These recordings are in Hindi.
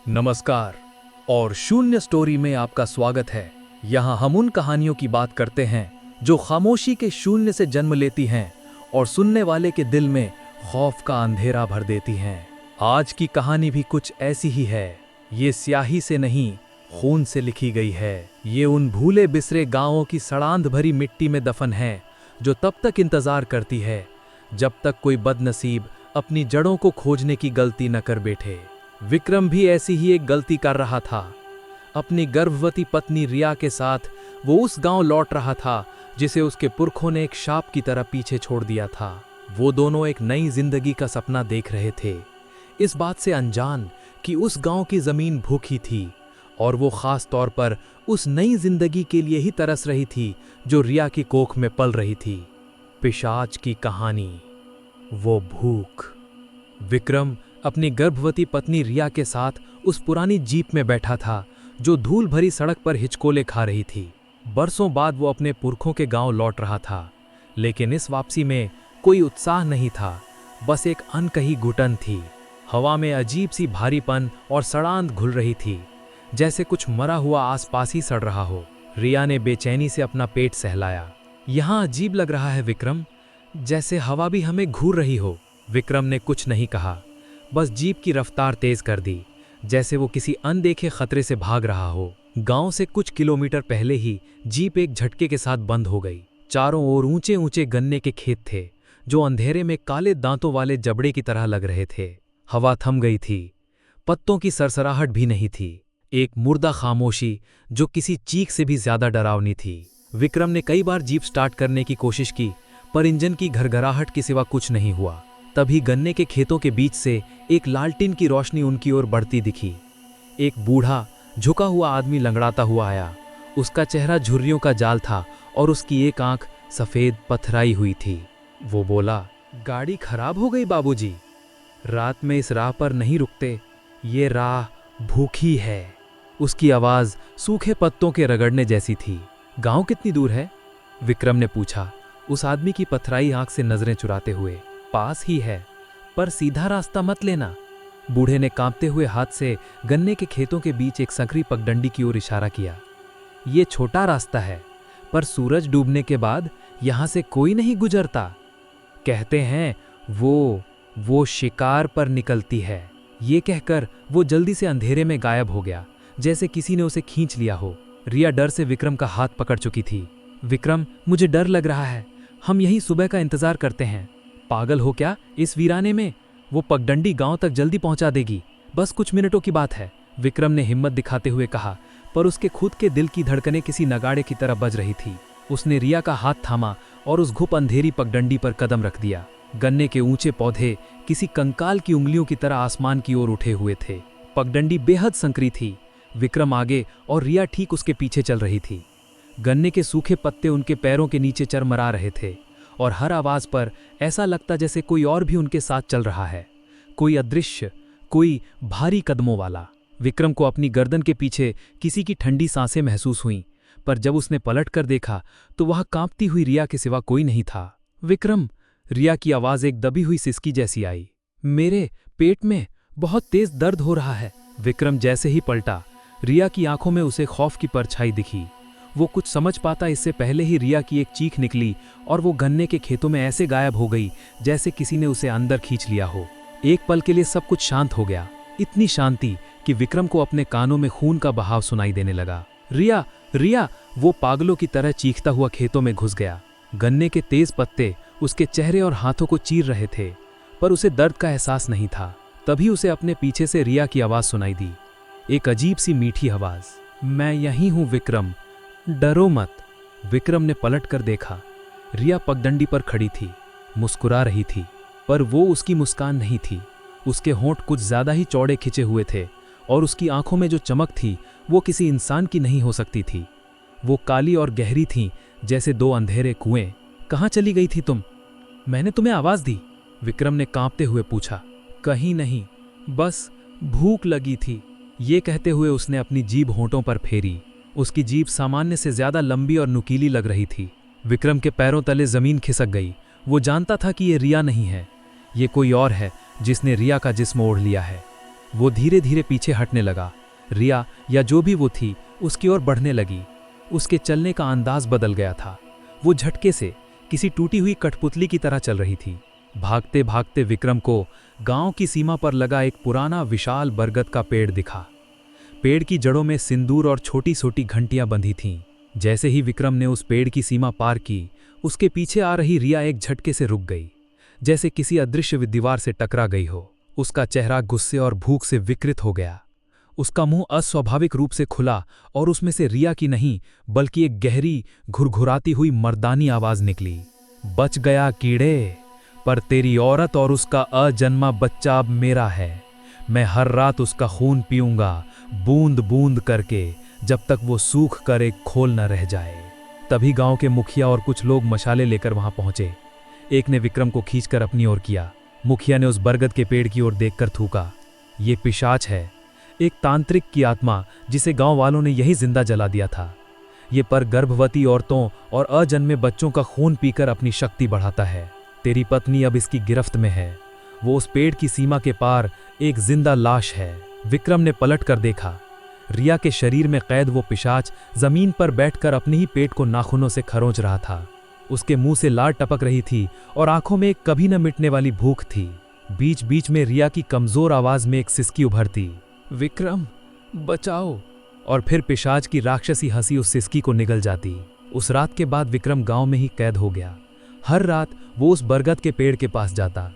नमस्कार और शून्य स्टोरी में आपका स्वागत है। यहाँ हम उन कहानियों की बात करते हैं जो खामोशी के शून्य से जन्म लेती हैं और सुनने वाले के दिल में खौफ का अंधेरा भर देती हैं। आज की कहानी भी कुछ ऐसी ही है। ये स्याही से नहीं, खून से लिखी गई है। ये उन भूले बिसरे गांवों की सड़ांध भरी मिट्टी में दफन है जो तब तक इंतजार करती है जब तक कोई बदनसीब अपनी जड़ों को खोजने की गलती न कर बैठे। विक्रम भी ऐसी ही एक गलती कर रहा था। अपनी गर्भवती पत्नी रिया के साथ वो उस गांव लौट रहा था जिसे उसके पुरखों ने एक शाप की तरह पीछे छोड़ दिया था। वो दोनों एक नई जिंदगी का सपना देख रहे थे, इस बात से अनजान कि उस गांव की जमीन भूखी थी और वो खास तौर पर उस नई जिंदगी के लिए ही तरस रही थी जो रिया की कोख में पल रही थी। पिशाच की कहानी, वो भूख। विक्रम अपनी गर्भवती पत्नी रिया के साथ उस पुरानी जीप में बैठा था जो धूल भरी सड़क पर हिचकोले खा रही थी। बरसों बाद वो अपने पुरखों के गांव लौट रहा था, लेकिन इस वापसी में कोई उत्साह नहीं था, बस एक अनकही घुटन थी। हवा में अजीब सी भारीपन और सड़ांध घुल रही थी, जैसे कुछ मरा हुआ आसपास ही सड़ रहा हो। रिया ने बेचैनी से अपना पेट सहलाया। यहाँ अजीब लग रहा है विक्रम, जैसे हवा भी हमें घूर रही हो। विक्रम ने कुछ नहीं कहा, बस जीप की रफ्तार तेज कर दी, जैसे वो किसी अनदेखे खतरे से भाग रहा हो। गांव से कुछ किलोमीटर पहले ही जीप एक झटके के साथ बंद हो गई। चारों ओर ऊंचे ऊंचे गन्ने के खेत थे जो अंधेरे में काले दांतों वाले जबड़े की तरह लग रहे थे। हवा थम गई थी, पत्तों की सरसराहट भी नहीं थी। एक मुर्दा खामोशी जो किसी चीख से भी ज्यादा डरावनी थी। विक्रम ने कई बार जीप स्टार्ट करने की कोशिश की, पर इंजन की घरघराहट के सिवा कुछ नहीं हुआ। तभी गन्ने के खेतों के बीच से एक लालटेन की रोशनी उनकी ओर बढ़ती दिखी। एक बूढ़ा झुका हुआ आदमी लंगड़ाता हुआ आया। उसका चेहरा झुर्रियों का जाल था और उसकी एक आंख सफेद पथराई हुई थी। वो बोला, गाड़ी खराब हो गई बाबूजी, रात में इस राह पर नहीं रुकते, ये राह भूखी है। उसकी आवाज सूखे पत्तों के रगड़ने जैसी थी। गांव कितनी दूर है? विक्रम ने पूछा, उस आदमी की पथराई आंख से नजरें चुराते हुए। पास ही है, पर सीधा रास्ता मत लेना। बूढ़े ने कांपते हुए हाथ से गन्ने के खेतों के बीच एक संकरी पगडंडी की ओर इशारा किया। ये छोटा रास्ता है, पर सूरज डूबने के बाद यहां से कोई नहीं गुजरता। कहते हैं वो शिकार पर निकलती है। ये कहकर वो जल्दी से अंधेरे में गायब हो गया, जैसे किसी ने उसे खींच लिया हो। रिया डर से विक्रम का हाथ पकड़ चुकी थी। विक्रम, मुझे डर लग रहा है, हम यहीं सुबह का इंतजार करते हैं। पागल हो क्या? इस वीराने में वो पगडंडी गांव तक जल्दी पहुंचा देगी, बस कुछ मिनटों की बात है, विक्रम ने हिम्मत दिखाते हुए कहा। पर उसके खुद के दिल की धड़कनें किसी नगाड़े की तरह बज रही थी। उसने रिया का हाथ थामा और उस घुप अंधेरी पगडंडी पर कदम रख दिया। गन्ने के ऊंचे पौधे किसी कंकाल की उंगलियों की तरह आसमान की ओर उठे हुए थे। पगडंडी बेहद संकरी थी। विक्रम आगे और रिया ठीक उसके पीछे चल रही थी। गन्ने के सूखे पत्ते उनके पैरों के नीचे चरमरा रहे थे और हर आवाज पर ऐसा लगता जैसे कोई और भी उनके साथ चल रहा है, कोई अदृश्य, कोई भारी कदमों वाला। विक्रम को अपनी गर्दन के पीछे किसी की ठंडी सांसें महसूस हुईं, पर जब उसने पलटकर देखा तो वह कांपती हुई रिया के सिवा कोई नहीं था। विक्रम, रिया की आवाज एक दबी हुई सिसकी जैसी आई। मेरे पेट में बहुत तेज दर्द हो रहा है। विक्रम जैसे ही पलटा, रिया की आंखों में उसे खौफ की परछाई दिखी। वो कुछ समझ पाता इससे पहले ही रिया की एक चीख निकली और वो गन्ने के खेतों में ऐसे गायब हो गई जैसे किसी ने उसे अंदर खींच लिया हो। एक पल के लिए सब कुछ शांत हो गया, इतनी शांति कि विक्रम को अपने कानों में खून का बहाव सुनाई देने लगा। रिया, रिया! वो पागलों की तरह चीखता हुआ खेतों में घुस गया। गन्ने के तेज पत्ते उसके चेहरे और हाथों को चीर रहे थे, पर उसे दर्द का एहसास नहीं था। तभी उसे अपने पीछे से रिया की आवाज सुनाई दी, एक अजीब सी मीठी आवाज, मैं यहीं हूं विक्रम, डरो मत। विक्रम ने पलट कर देखा। रिया पगडंडी पर खड़ी थी, मुस्कुरा रही थी, पर वो उसकी मुस्कान नहीं थी। उसके होंठ कुछ ज्यादा ही चौड़े खिंचे हुए थे और उसकी आंखों में जो चमक थी वो किसी इंसान की नहीं हो सकती थी। वो काली और गहरी थीं, जैसे दो अंधेरे कुएं। कहाँ चली गई थी तुम? मैंने तुम्हें आवाज दी, विक्रम ने कांपते हुए पूछा। कहीं नहीं, बस भूख लगी थी। ये कहते हुए उसने अपनी जीभ होंठों पर फेरी। उसकी जीभ सामान्य से ज्यादा लंबी और नुकीली लग रही थी। विक्रम के पैरों तले जमीन खिसक गई। वो जानता था कि ये रिया नहीं है, ये कोई और है जिसने रिया का जिस्म ओढ़ लिया है। वो धीरे धीरे पीछे हटने लगा। रिया या जो भी वो थी उसकी ओर बढ़ने लगी। उसके चलने का अंदाज बदल गया था। वो झटके से किसी टूटी हुई कठपुतली की तरह चल रही थी। भागते भागते विक्रम को गांव की सीमा पर लगा एक पुराना विशाल बरगद का पेड़ दिखा। पेड़ की जड़ों में सिंदूर और छोटी छोटी घंटियां बंधी थीं। जैसे ही विक्रम ने उस पेड़ की सीमा पार की, उसके पीछे आ रही रिया एक झटके से रुक गई, जैसे किसी अदृश्य दीवार से टकरा गई हो। उसका चेहरा गुस्से और भूख से विकृत हो गया। उसका मुंह अस्वाभाविक रूप से खुला और उसमें से रिया की नहीं बल्कि एक गहरी घुरघुराती हुई मर्दानी आवाज निकली। बच गया कीड़े, पर तेरी औरत और उसका अजन्मा बच्चा अब मेरा है। मैं हर रात उसका खून पीऊंगा, बूंद बूंद करके, जब तक वो सूख कर एक खोल न रह जाए। तभी गांव के मुखिया और कुछ लोग मशाले लेकर वहां पहुंचे। एक ने विक्रम को खींचकर अपनी ओर किया। मुखिया ने उस बरगद के पेड़ की ओर देखकर थूका, ये पिशाच है, एक तांत्रिक की आत्मा जिसे गांव वालों ने यही जिंदा जला दिया था। ये पर गर्भवती औरतों और अजन्मे बच्चों का खून पीकर अपनी शक्ति बढ़ाता है। तेरी पत्नी अब इसकी गिरफ्त में है। वो उस पेड़ की सीमा के पार एक जिंदा लाश है। विक्रम ने पलट कर देखा। रिया के शरीर में कैद वो पिशाच जमीन पर बैठकर अपने ही पेट को नाखूनों से खरोंच रहा था। उसके मुंह से लार टपक रही थी और आंखों में एक कभी न मिटने वाली भूख थी। बीच बीच में रिया की कमजोर आवाज में एक सिसकी उभरती, विक्रम बचाओ, और फिर पिशाच की राक्षसी हंसी उस सिसकी को निगल जाती। उस रात के बाद विक्रम गांव में ही कैद हो गया। हर रात वो उस बरगद के पेड़ के पास जाता।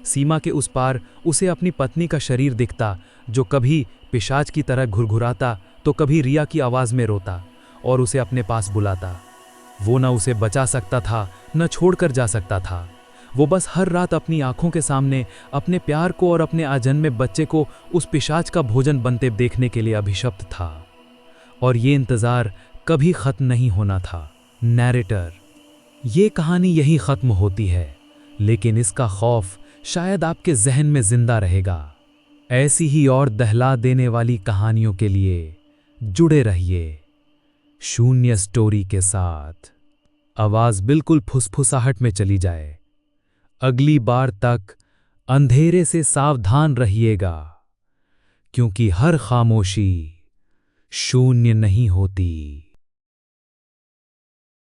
सीमा के उस पार उसे अपनी पत्नी का शरीर दिखता, जो कभी पिशाच की तरह घुरघुराता तो कभी रिया की आवाज में रोता और उसे अपने पास बुलाता। वो न उसे बचा सकता था, न छोड़कर जा सकता था। वो बस हर रात अपनी आंखों के सामने अपने प्यार को और अपने अजन्मे बच्चे को उस पिशाच का भोजन बनते देखने के लिए अभिशप्त था। और ये इंतजार कभी खत्म नहीं होना था। नैरेटर, ये कहानी यही खत्म होती है, लेकिन इसका खौफ शायद आपके जहन में जिंदा रहेगा। ऐसी ही और दहला देने वाली कहानियों के लिए जुड़े रहिए शून्य स्टोरी के साथ। आवाज बिल्कुल फुसफुसाहट में चली जाए। अगली बार तक अंधेरे से सावधान रहिएगा, क्योंकि हर खामोशी शून्य नहीं होती।